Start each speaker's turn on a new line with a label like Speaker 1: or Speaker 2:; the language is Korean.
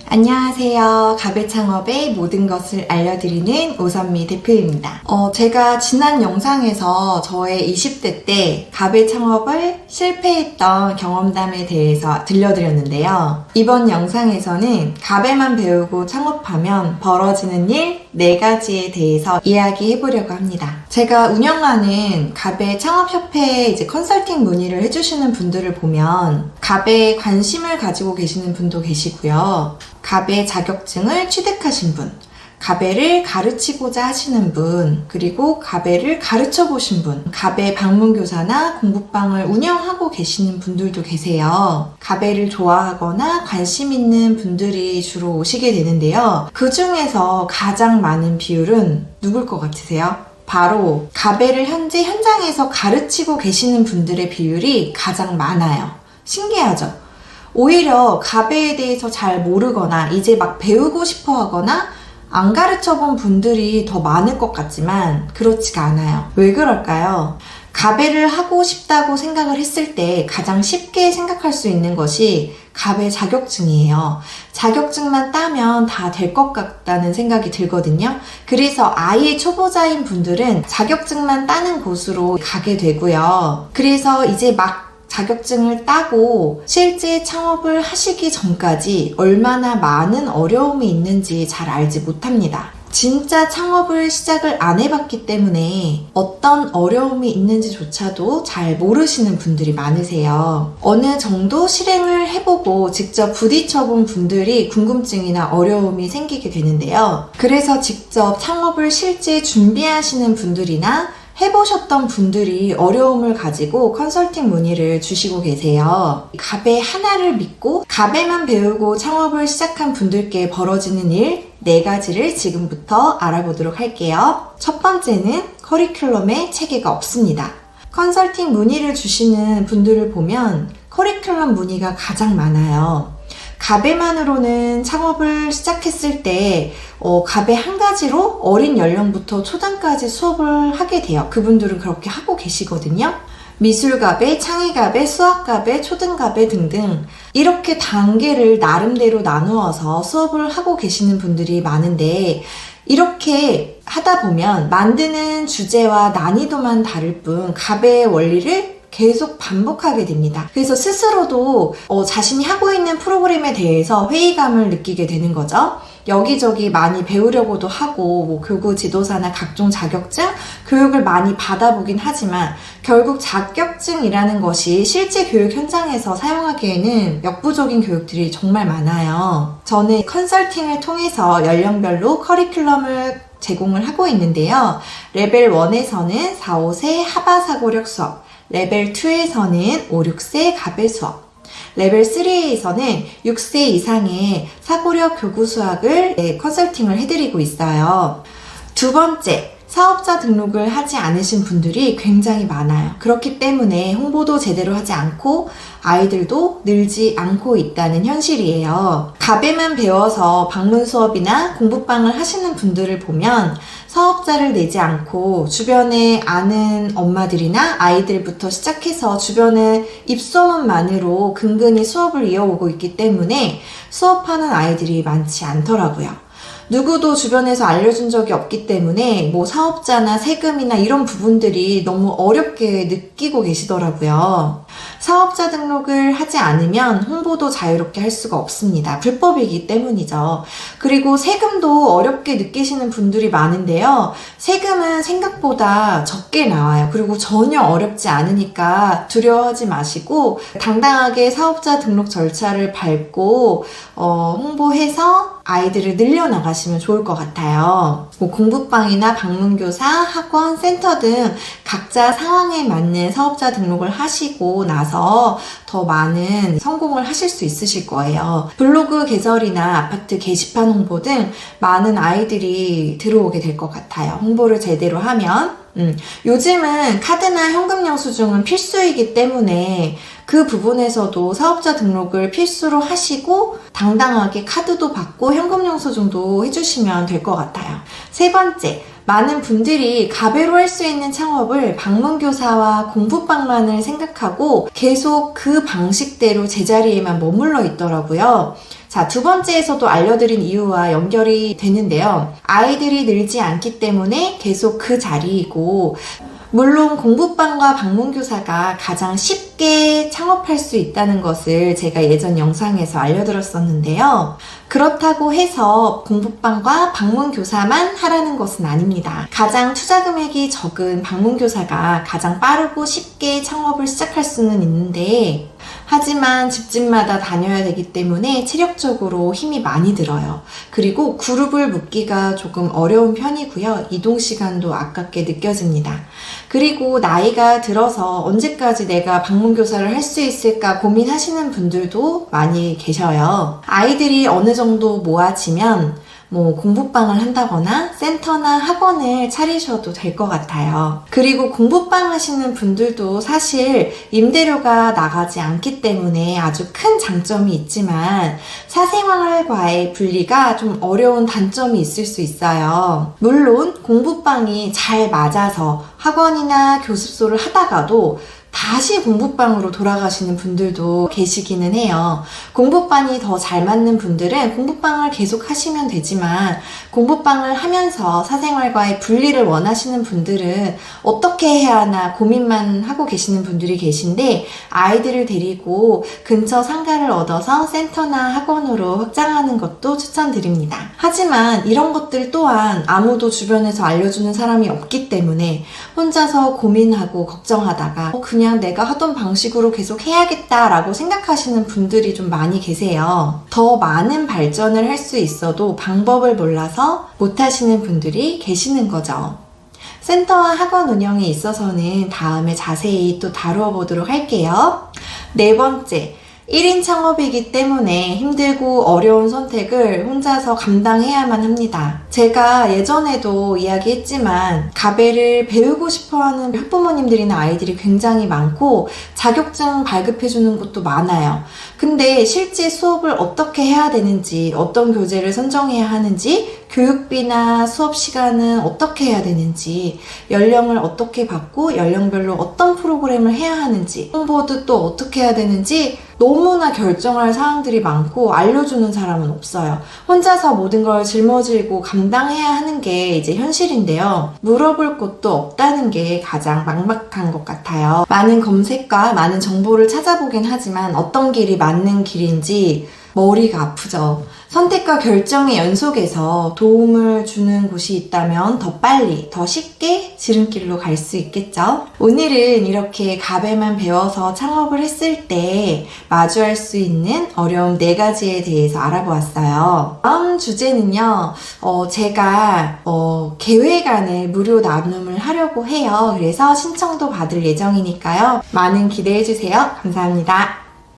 Speaker 1: 안녕하세요. 가베창업의 모든 것을 알려드리는 오선미 대표입니다. 제가 지난 영상에서 저의 20대 때 가베창업을 실패했던 경험담에 대해서 들려드렸는데요. 이번 영상에서는 가베만 배우고 창업하면 벌어지는 일 4가지에 대해서 이야기해보려고 합니다. 제가 운영하는 가베 창업협회 컨설팅 문의를 해주시는 분들을 보면 가베에 관심을 가지고 계시는 분도 계시고요. 가베 자격증을 취득하신 분, 가베를 가르치고자 하시는 분, 그리고 가베를 가르쳐 보신 분, 가베 방문교사나 공부방을 운영하고 계시는 분들도 계세요. 가베를 좋아하거나 관심 있는 분들이 주로 오시게 되는데요. 그 중에서 가장 많은 비율은 누굴 것 같으세요? 바로 가베를 현재 현장에서 가르치고 계시는 분들의 비율이 가장 많아요. 신기하죠? 오히려 가베에 대해서 잘 모르거나 이제 막 배우고 싶어 하거나 안 가르쳐 본 분들이 더 많을 것 같지만 그렇지가 않아요. 왜 그럴까요? 가베를 하고 싶다고 생각을 했을 때 가장 쉽게 생각할 수 있는 것이 가베 자격증이에요. 자격증만 따면 다 될 것 같다는 생각이 들거든요. 그래서 아예 초보자인 분들은 자격증만 따는 곳으로 가게 되고요. 그래서 이제 막 자격증을 따고 실제 창업을 하시기 전까지 얼마나 많은 어려움이 있는지 잘 알지 못합니다. 진짜 창업을 시작을 안 해봤기 때문에 어떤 어려움이 있는지조차도 잘 모르시는 분들이 많으세요. 어느 정도 실행을 해보고 직접 부딪혀본 분들이 궁금증이나 어려움이 생기게 되는데요. 그래서 직접 창업을 실제 준비하시는 분들이나 해보셨던 분들이 어려움을 가지고 컨설팅 문의를 주시고 계세요. 가베 하나를 믿고 가베만 배우고 창업을 시작한 분들께 벌어지는 일 4가지를 지금부터 알아보도록 할게요. 첫 번째는 커리큘럼에 체계가 없습니다. 컨설팅 문의를 주시는 분들을 보면 커리큘럼 문의가 가장 많아요. 가베만으로는 창업을 시작했을 때 가베 한 가지로 어린 연령부터 초단까지 수업을 하게 돼요. 그분들은 그렇게 하고 계시거든요. 미술가베, 창의가베, 수학가베, 초등가베 등등 이렇게 단계를 나름대로 나누어서 수업을 하고 계시는 분들이 많은데 이렇게 하다 보면 만드는 주제와 난이도만 다를 뿐 가베의 원리를 계속 반복하게 됩니다. 그래서 스스로도 자신이 하고 있는 프로그램에 대해서 회의감을 느끼게 되는 거죠. 여기저기 많이 배우려고도 하고 교구 지도사나 각종 자격증 교육을 많이 받아보긴 하지만 결국 자격증이라는 것이 실제 교육 현장에서 사용하기에는 역부족인 교육들이 정말 많아요. 저는 컨설팅을 통해서 연령별로 커리큘럼을 제공을 하고 있는데요. 레벨 1에서는 4, 5세 하바 사고력 수업, 레벨 2에서는 5, 6세 가베 수업, 레벨 3에서는 6세 이상의 사고력 교구 수학을 컨설팅을 해드리고 있어요. 두 번째, 사업자 등록을 하지 않으신 분들이 굉장히 많아요. 그렇기 때문에 홍보도 제대로 하지 않고 아이들도 늘지 않고 있다는 현실이에요. 가베만 배워서 방문 수업이나 공부방을 하시는 분들을 보면 사업자를 내지 않고 주변에 아는 엄마들이나 아이들부터 시작해서 주변에 입소문만으로 근근히 수업을 이어오고 있기 때문에 수업하는 아이들이 많지 않더라고요. 누구도 주변에서 알려준 적이 없기 때문에 사업자나 세금이나 이런 부분들이 너무 어렵게 느끼고 계시더라고요. 사업자 등록을 하지 않으면 홍보도 자유롭게 할 수가 없습니다. 불법이기 때문이죠. 그리고 세금도 어렵게 느끼시는 분들이 많은데요. 세금은 생각보다 적게 나와요. 그리고 전혀 어렵지 않으니까 두려워하지 마시고 당당하게 사업자 등록 절차를 밟고 홍보해서 아이들을 늘려나가시면 좋을 것 같아요. 공부방이나 방문교사, 학원, 센터 등 각자 상황에 맞는 사업자 등록을 하시고 나서 더 많은 성공을 하실 수 있으실 거예요. 블로그 개설이나 아파트 게시판 홍보 등 많은 아이들이 들어오게 될 것 같아요. 홍보를 제대로 하면. 요즘은 카드나 현금 영수증은 필수이기 때문에 그 부분에서도 사업자 등록을 필수로 하시고 당당하게 카드도 받고 현금 영수증도 해주시면 될 것 같아요. 세 번째, 많은 분들이 가베로 할 수 있는 창업을 방문교사와 공부방만을 생각하고 계속 그 방식대로 제자리에만 머물러 있더라고요. 자, 두 번째에서도 알려드린 이유와 연결이 되는데요. 아이들이 늘지 않기 때문에 계속 그 자리이고, 물론 공부방과 방문교사가 가장 쉽게 창업할 수 있다는 것을 제가 예전 영상에서 알려드렸었는데요. 그렇다고 해서 공부방과 방문교사만 하라는 것은 아닙니다. 가장 투자 금액이 적은 방문교사가 가장 빠르고 쉽게 창업을 시작할 수는 있는데, 하지만 집집마다 다녀야 되기 때문에 체력적으로 힘이 많이 들어요. 그리고 그룹을 묶기가 조금 어려운 편이고요. 이동 시간도 아깝게 느껴집니다. 그리고 나이가 들어서 언제까지 내가 방문교사를 할 수 있을까 고민하시는 분들도 많이 계셔요. 아이들이 어느 정도 모아지면 공부방을 한다거나 센터나 학원을 차리셔도 될 것 같아요. 그리고 공부방 하시는 분들도 사실 임대료가 나가지 않기 때문에 아주 큰 장점이 있지만 사생활과의 분리가 좀 어려운 단점이 있을 수 있어요. 물론 공부방이 잘 맞아서 학원이나 교습소를 하다가도 다시 공부방으로 돌아가시는 분들도 계시기는 해요. 공부방이 더 잘 맞는 분들은 공부방을 계속 하시면 되지만, 공부방을 하면서 사생활과의 분리를 원하시는 분들은 어떻게 해야 하나 고민만 하고 계시는 분들이 계신데, 아이들을 데리고 근처 상가를 얻어서 센터나 학원으로 확장하는 것도 추천드립니다. 하지만 이런 것들 또한 아무도 주변에서 알려주는 사람이 없기 때문에 혼자서 고민하고 걱정하다가 그냥 내가 하던 방식으로 계속 해야겠다라고 생각하시는 분들이 좀 많이 계세요. 더 많은 발전을 할 수 있어도 방법을 몰라서 못하시는 분들이 계시는 거죠. 센터와 학원 운영에 있어서는 다음에 자세히 또 다루어 보도록 할게요. 네 번째, 1인 창업이기 때문에 힘들고 어려운 선택을 혼자서 감당해야만 합니다. 제가 예전에도 이야기했지만 가베를 배우고 싶어하는 학부모님들이나 아이들이 굉장히 많고 자격증 발급해주는 곳도 많아요. 근데 실제 수업을 어떻게 해야 되는지, 어떤 교재를 선정해야 하는지, 교육비나 수업 시간은 어떻게 해야 되는지, 연령을 어떻게 받고 연령별로 어떤 프로그램을 해야 하는지, 홍보도 또 어떻게 해야 되는지 너무나 결정할 사항들이 많고 알려주는 사람은 없어요. 혼자서 모든 걸 짊어지고 감당해야 하는 게 이제 현실인데요. 물어볼 곳도 없다는 게 가장 막막한 것 같아요. 많은 검색과 많은 정보를 찾아보긴 하지만 어떤 길이 맞는 길인지 머리가 아프죠. 선택과 결정의 연속에서 도움을 주는 곳이 있다면 더 빨리, 더 쉽게 지름길로 갈 수 있겠죠? 오늘은 이렇게 가베만 배워서 창업을 했을 때 마주할 수 있는 어려움 4가지에 대해서 알아보았어요. 다음 주제는요, 제가 계획안을 무료 나눔을 하려고 해요. 그래서 신청도 받을 예정이니까요. 많은 기대해주세요. 감사합니다.